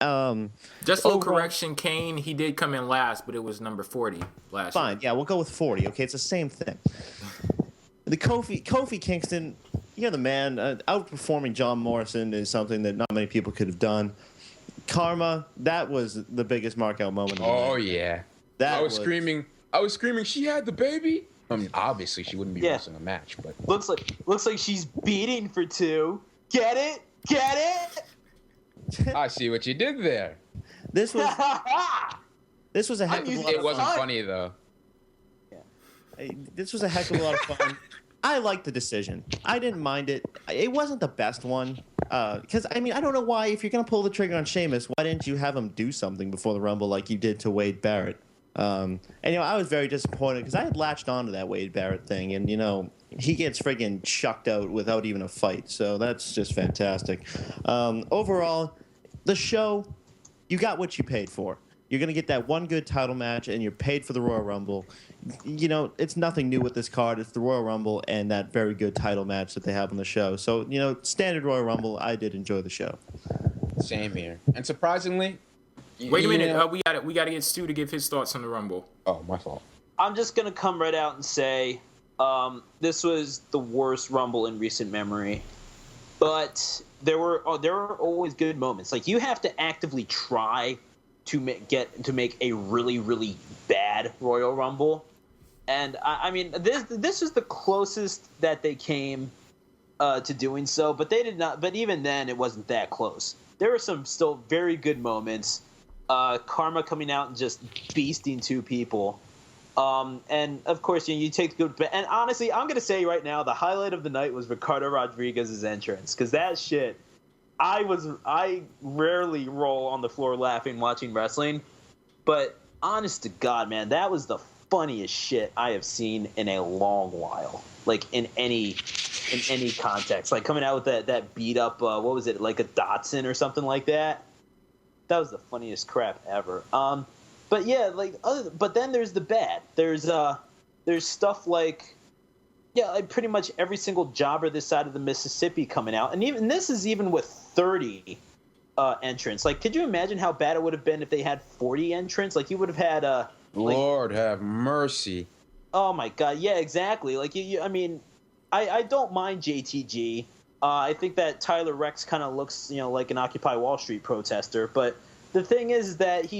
Just a little overall- correction, Kane, he did come in last, but it was number 40 last Fine, year. yeah, we'll go with 40. Okay, it's the same thing. The Kofi Kingston, you're the man. Outperforming John Morrison is something that not many people could have done. Karma, that was the biggest markout moment. Of the Oh night. yeah. That I was screaming. She had the baby. I mean, obviously she wouldn't be wrestling a match, but Looks like she's beating for two. Get it? Get it? I see what you did there. This was a heck of a lot It of wasn't fun. funny though. This was a heck of a lot of fun. I liked the decision. I didn't mind it. It wasn't the best one. Because, I mean, I don't know why, if you're going to pull the trigger on Sheamus, why didn't you have him do something before the Rumble like you did to Wade Barrett? And, I was very disappointed because I had latched onto that Wade Barrett thing. And, he gets friggin' chucked out without even a fight. So that's just fantastic. Overall, the show, you got what you paid for. You're going to get that one good title match, and you're paid for the Royal Rumble. It's nothing new with this card. It's the Royal Rumble and that very good title match that they have on the show. So, standard Royal Rumble, I did enjoy the show. Same here. And surprisingly, Wait a minute. We got to get Stu to give his thoughts on the Rumble. Oh, my fault. I'm just gonna come right out and say this was the worst Rumble in recent memory. But there were always good moments. Like, you have to actively try to make a really, really bad Royal Rumble. And I mean, this is the closest that they came to doing so, but they did not. But even then, it wasn't that close. There were some still very good moments. Karma coming out and just beasting two people, and of course, you take the good. And honestly, I'm gonna say right now, the highlight of the night was Ricardo Rodriguez's entrance, because that shit. I rarely roll on the floor laughing watching wrestling, but honest to God, man, that was the funniest shit I have seen in a long while. Like in any context, like coming out with that beat up, what was it, like a Datsun or something like that? That was the funniest crap ever. But yeah, but then there's the bad. There's stuff like. Yeah, like pretty much every single jobber this side of the Mississippi coming out. And even this is even with 30 entrants. Like, could you imagine how bad it would have been if they had 40 entrants? Like, you would have had Lord have mercy. Oh, my God. Yeah, exactly. Like, I mean, I don't mind JTG. I think that Tyler Rex kind of looks, like an Occupy Wall Street protester. But the thing is that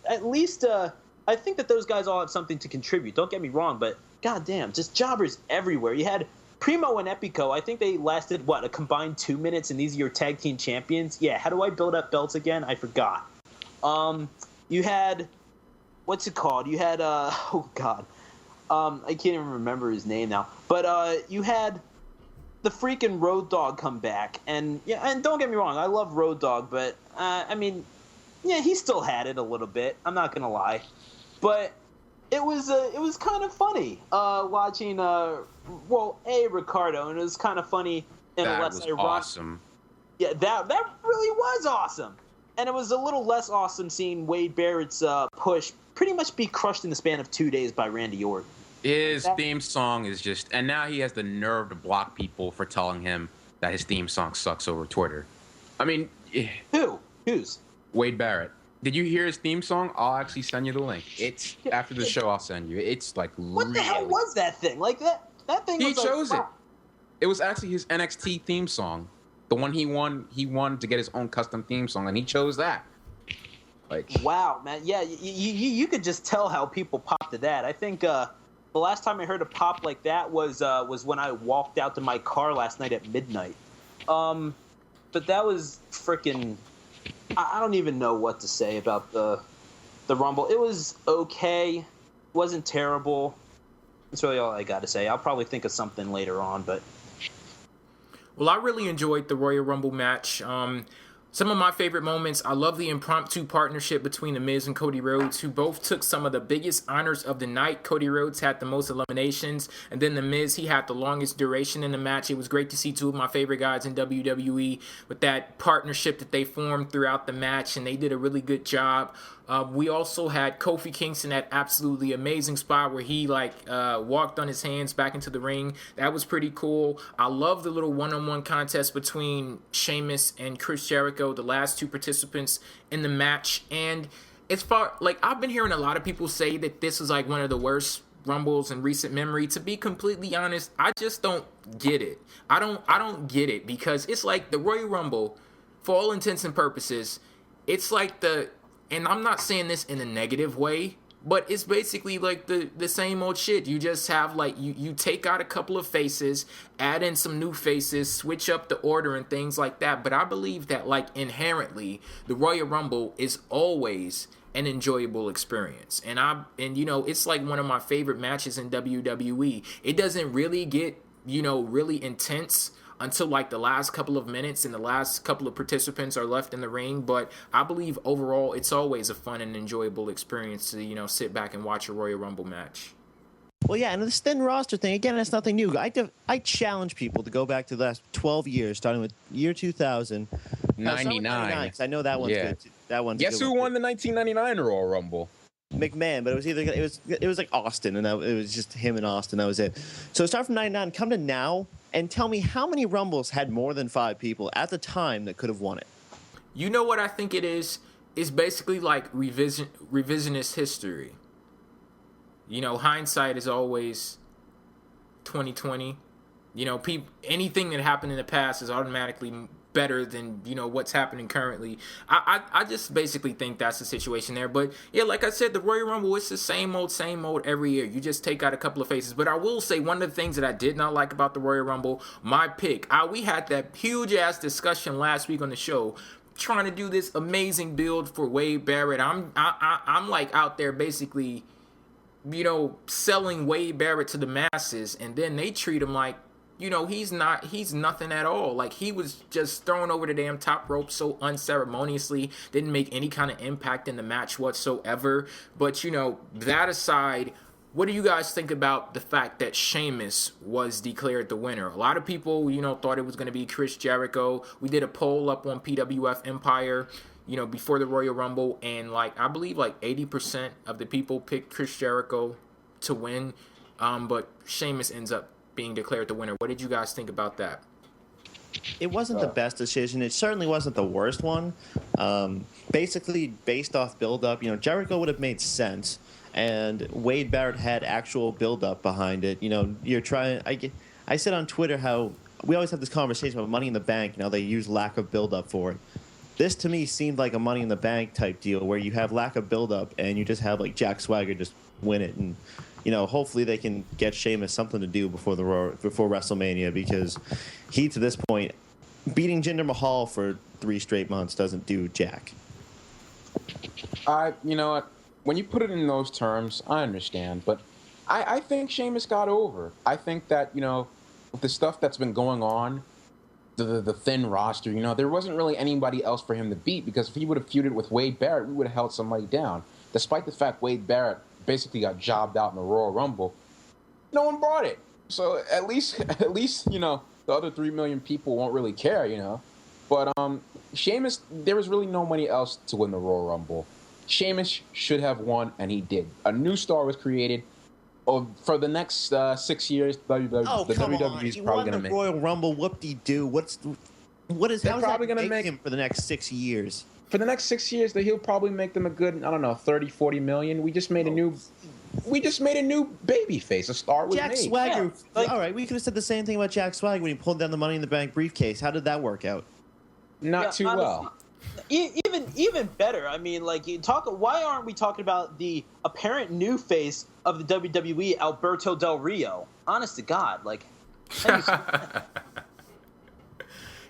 at least I think that those guys all have something to contribute. Don't get me wrong, but goddamn, just jobbers everywhere. You had Primo and Epico. I think they lasted, a combined 2 minutes, and these are your tag team champions? Yeah, how do I build up belts again? I forgot. You had, what's it called? You had, oh, God. I can't even remember his name now. But you had the freaking Road Dogg come back. And don't get me wrong, I love Road Dogg, but, I mean, yeah, he still had it a little bit. I'm not going to lie. But it was kind of funny watching Ricardo, and it was kind of funny and That less was ironic. awesome. Yeah, that really was awesome, and it was a little less awesome seeing Wade Barrett's push pretty much be crushed in the span of 2 days by Randy Orton. His theme song is just, and now he has the nerve to block people for telling him that his theme song sucks over Twitter. I mean, Who's? Wade Barrett. Did you hear his theme song? I'll actually send you the link. It's after the show. I'll send you. It's like What the hell was that thing? Like that thing. He was chose like, it. It was actually his NXT theme song, the one he won. He wanted to get his own custom theme song, and he chose that. Like, wow, man. Yeah, you could just tell how people popped to that. I think the last time I heard a pop like that was when I walked out to my car last night at midnight. But that was freaking. I don't even know what to say about the Rumble. It was okay. Wasn't terrible. That's really all I got to say. I'll probably think of something later on, but. Well, I really enjoyed the Royal Rumble match. Some of my favorite moments, I love the impromptu partnership between The Miz and Cody Rhodes, who both took some of the biggest honors of the night. Cody Rhodes had the most eliminations, and then The Miz, he had the longest duration in the match. It was great to see two of my favorite guys in WWE with that partnership that they formed throughout the match, and they did a really good job. We also had Kofi Kingston, that absolutely amazing spot where he walked on his hands back into the ring. That was pretty cool. I love the little one-on-one contest between Sheamus and Chris Jericho, the last two participants in the match. And as far I've been hearing a lot of people say that this is one of the worst Rumbles in recent memory. To be completely honest, I just don't get it. I don't get it, because it's like the Royal Rumble, for all intents and purposes, it's and I'm not saying this in a negative way, but it's basically the same old shit. You just have you take out a couple of faces, add in some new faces, switch up the order and things like that. But I believe that inherently the Royal Rumble is always an enjoyable experience. And it's one of my favorite matches in WWE. It doesn't really get, really intense until the last couple of minutes and the last couple of participants are left in the ring. But I believe overall it's always a fun and enjoyable experience to, sit back and watch a Royal Rumble match. Well, yeah, and this thin roster thing, again, that's nothing new. I challenge people to go back to the last 12 years, starting with year 2000. 99. I know that one's good. That one's Guess who won the 1999 Royal Rumble? McMahon, but it was Austin, and it was just him and Austin. That was it. So start from 99, come to now, and tell me how many Rumbles had more than 5 people at the time that could have won it. You know what I think it is? It's basically revisionist history. Hindsight is always 2020. Anything that happened in the past is automatically better than what's happening currently. I just basically think that's the situation there. But yeah, like I said, the Royal Rumble, it's the same old every year. You just take out a couple of faces. But I will say, one of the things that I did not like about the Royal Rumble, my pick, we had that huge ass discussion last week on the show, trying to do this amazing build for Wade Barrett. I'm out there basically, selling Wade Barrett to the masses, and then they treat him like, he's nothing at all. He was just thrown over the damn top rope so unceremoniously, didn't make any kind of impact in the match whatsoever. But, that aside, what do you guys think about the fact that Sheamus was declared the winner? A lot of people, thought it was going to be Chris Jericho. We did a poll up on PWF Empire, before the Royal Rumble, and I believe 80% of the people picked Chris Jericho to win, but Sheamus ends up being declared the winner. What did you guys think about that? It wasn't the best decision. It certainly wasn't the worst one. Basically, based off build-up, Jericho would have made sense, and Wade Barrett had actual build-up behind it. You're trying. I said on Twitter how we always have this conversation about Money in the Bank. They use lack of build-up for it. This, to me, seemed like a Money in the Bank type deal where you have lack of build-up and you just have, Jack Swagger just win it. And, hopefully they can get Sheamus something to do before WrestleMania, because he, to this point, beating Jinder Mahal for 3 straight months doesn't do jack. You know what? When you put it in those terms, I understand. But I think Sheamus got over. I think that, with the stuff that's been going on, the thin roster, there wasn't really anybody else for him to beat, because if he would have feuded with Wade Barrett, we would have held somebody down. Despite the fact Wade Barrett basically got jobbed out in the Royal Rumble, no one brought it. So at least the other 3 million people won't really care, But Sheamus, there was really nobody else to win the Royal Rumble. Sheamus should have won, and he did. A new star was created. For the next 6 years, WWE is probably going to make Royal Rumble. Whoop-de-doo. How is that going to make him for the next 6 years? For the next 6 years, he'll probably make them a good, 30, 40 million. We just made a new baby face. A star was Jack made. Swagger. Yeah, all right, we could have said the same thing about Jack Swagger when he pulled down the Money in the Bank briefcase. How did that work out? Not too well. Even better. I mean, why aren't we talking about the apparent new face of the WWE, Alberto Del Rio? Honest to God,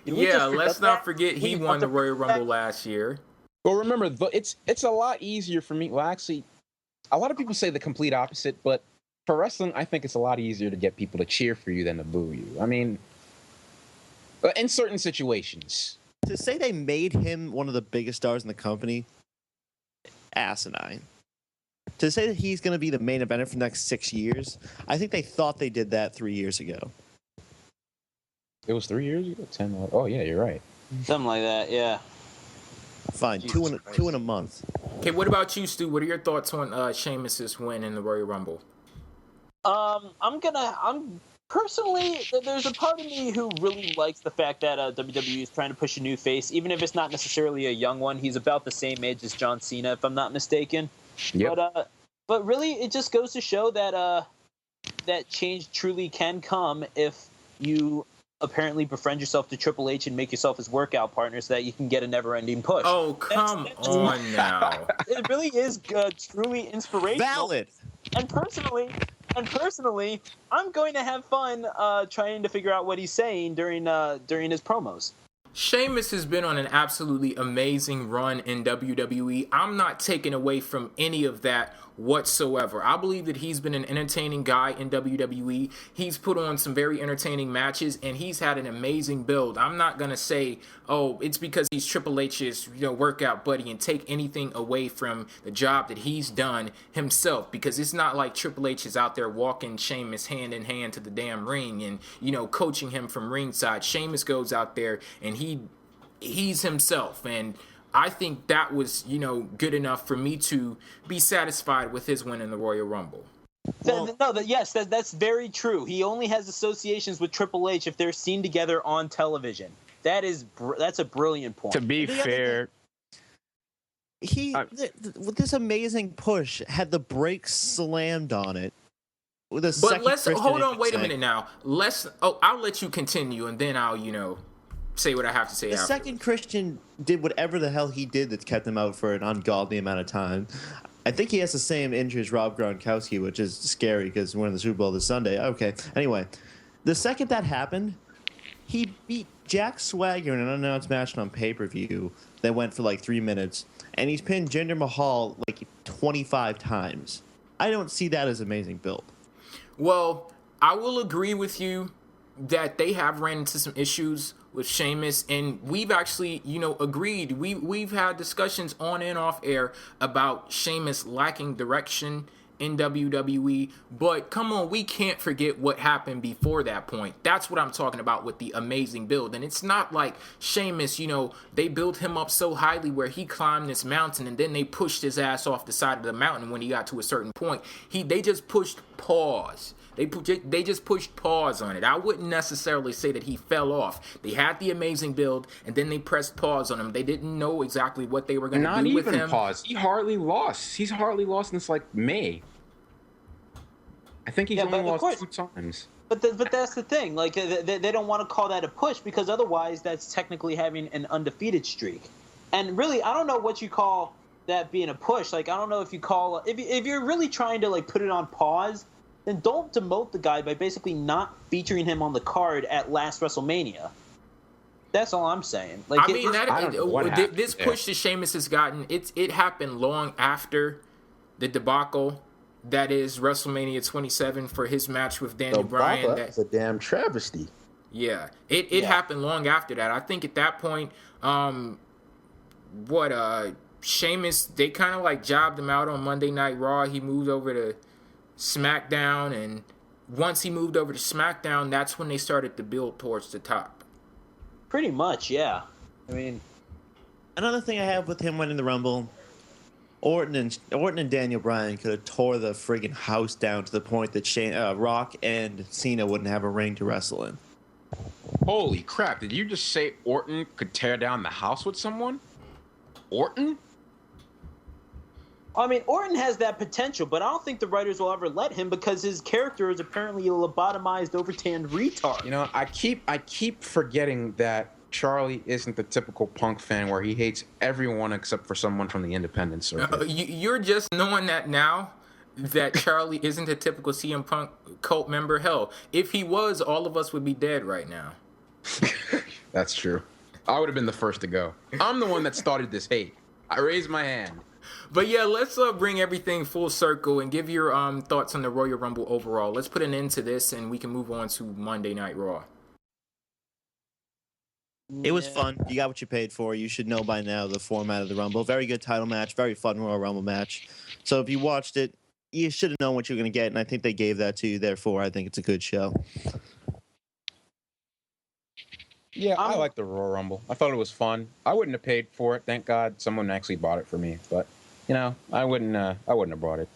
yeah, let's not forget he won the Royal Rumble last year. Well, remember, it's a lot easier for me. Well, actually, a lot of people say the complete opposite, but for wrestling, I think it's a lot easier to get people to cheer for you than to boo you. I mean, in certain situations. To say they made him one of the biggest stars in the company, asinine. To say that he's going to be the main eventer for the next 6 years, I think they thought they did that 3 years ago. It was 3 years ago? 10? Oh, yeah, you're right. Something like that, yeah. Fine, two in a month. Okay, what about you, Stu? What are your thoughts on Sheamus's win in the Royal Rumble? I'm personally, there's a part of me who really likes the fact that WWE is trying to push a new face, even if it's not necessarily a young one. He's about the same age as John Cena, if I'm not mistaken. Yep. But really, it just goes to show that that change truly can come if you apparently befriend yourself to Triple H and make yourself his workout partner so that you can get a never-ending push. Oh, come on now. It really is truly inspirational. Valid. And personally, I'm going to have fun trying to figure out what he's saying during his promos. Sheamus has been on an absolutely amazing run in WWE. I'm not taking away from any of that whatsoever. I believe that he's been an entertaining guy in WWE. He's put on some very entertaining matches, and he's had an amazing build. I'm not going to say, oh, it's because he's Triple H's workout buddy and take anything away from the job that he's done himself, because it's not like Triple H is out there walking Sheamus hand in hand to the damn ring and, coaching him from ringside. Sheamus goes out there and he's himself, and I think that was, good enough for me to be satisfied with his win in the Royal Rumble. That's very true. He only has associations with Triple H if they're seen together on television. That's a brilliant point. To be fair, with this amazing push, had the brakes slammed on it. But hold on, wait a minute now. I'll let you continue, and then I'll, say what I have to say. The second Christian did whatever the hell he did that kept him out for an ungodly amount of time. I think he has the same injury as Rob Gronkowski, which is scary because we're in the Super Bowl this Sunday. Okay. Anyway, the second that happened, he beat Jack Swagger in an unannounced match on pay-per-view that went for like 3 minutes, and he's pinned Jinder Mahal like 25 times. I don't see that as amazing build. Well, I will agree with you that they have ran into some issues with Sheamus, and we've actually, agreed. We've had discussions on and off air about Sheamus lacking direction in WWE, but come on, we can't forget what happened before that point. That's what I'm talking about with the amazing build. And it's not like Sheamus, they built him up so highly where he climbed this mountain and then they pushed his ass off the side of the mountain when he got to a certain point. They just pushed pause. They just pushed pause on it. I wouldn't necessarily say that he fell off. They had the amazing build, and then they pressed pause on him. They didn't know exactly what they were going to do with him. Not even pause. He hardly lost. He's hardly lost since, May. I think he's only lost 2 times. But that's the thing. Like, they don't want to call that a push because otherwise that's technically having an undefeated streak. And really, I don't know what you call that being a push. Like, I don't know if you call... If you're really trying to, put it on pause... then don't demote the guy by basically not featuring him on the card at last WrestleMania. That's all I'm saying. This push that Sheamus has gotten, it happened long after the debacle that is WrestleMania 27 for his match with Daniel Bryan. That's a damn travesty. Yeah, it happened long after that. I think at that point, Sheamus, they kind of jobbed him out on Monday Night Raw. He moved over to SmackDown, and once he moved over to SmackDown, that's when they started to build towards the top. Pretty much, yeah. I mean, another thing I have with him winning the Rumble, Orton and Daniel Bryan could have tore the friggin' house down to the point that Rock and Cena wouldn't have a ring to wrestle in. Holy crap! Did you just say Orton could tear down the house with someone? Orton? I mean, Orton has that potential, but I don't think the writers will ever let him because his character is apparently a lobotomized, overtanned retard. I keep forgetting that Charlie isn't the typical Punk fan where he hates everyone except for someone from the independent circuit. You're just knowing that now, that Charlie isn't a typical CM Punk cult member. Hell, if he was, all of us would be dead right now. That's true. I would have been the first to go. I'm the one that started this hate. I raised my hand. But yeah, let's bring everything full circle and give your thoughts on the Royal Rumble overall. Let's put an end to this, and we can move on to Monday Night Raw. It was fun. You got what you paid for. You should know by now the format of the Rumble. Very good title match. Very fun Royal Rumble match. So if you watched it, you should have known what you're going to get, and I think they gave that to you. Therefore, I think it's a good show. Yeah, I like the Royal Rumble. I thought it was fun. I wouldn't have paid for it. Thank God someone actually bought it for me. But I wouldn't have brought it.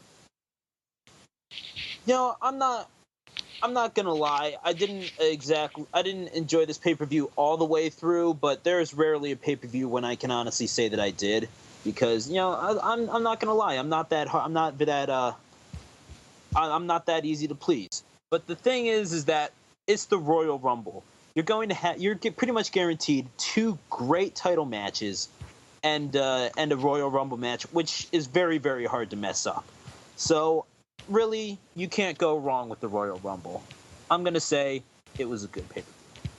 I'm not gonna lie. I didn't enjoy this pay-per-view all the way through, but there's rarely a pay-per-view when I can honestly say that I did, because I'm not gonna lie. I'm not that easy to please. But the thing is that it's the Royal Rumble. You're pretty much guaranteed 2 great title matches and a Royal Rumble match, which is very, very hard to mess up. So really, you can't go wrong with the Royal Rumble. I'm going to say it was a good pay-per-view.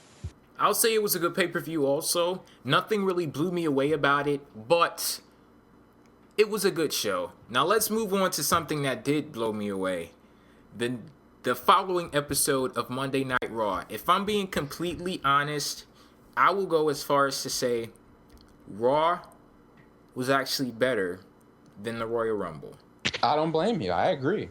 I'll say it was a good pay-per-view also. Nothing really blew me away about it, but it was a good show. Now let's move on to something that did blow me away. The following episode of Monday Night Raw. If I'm being completely honest, I will go as far as to say Raw was actually better than the Royal Rumble. I don't blame you. I agree.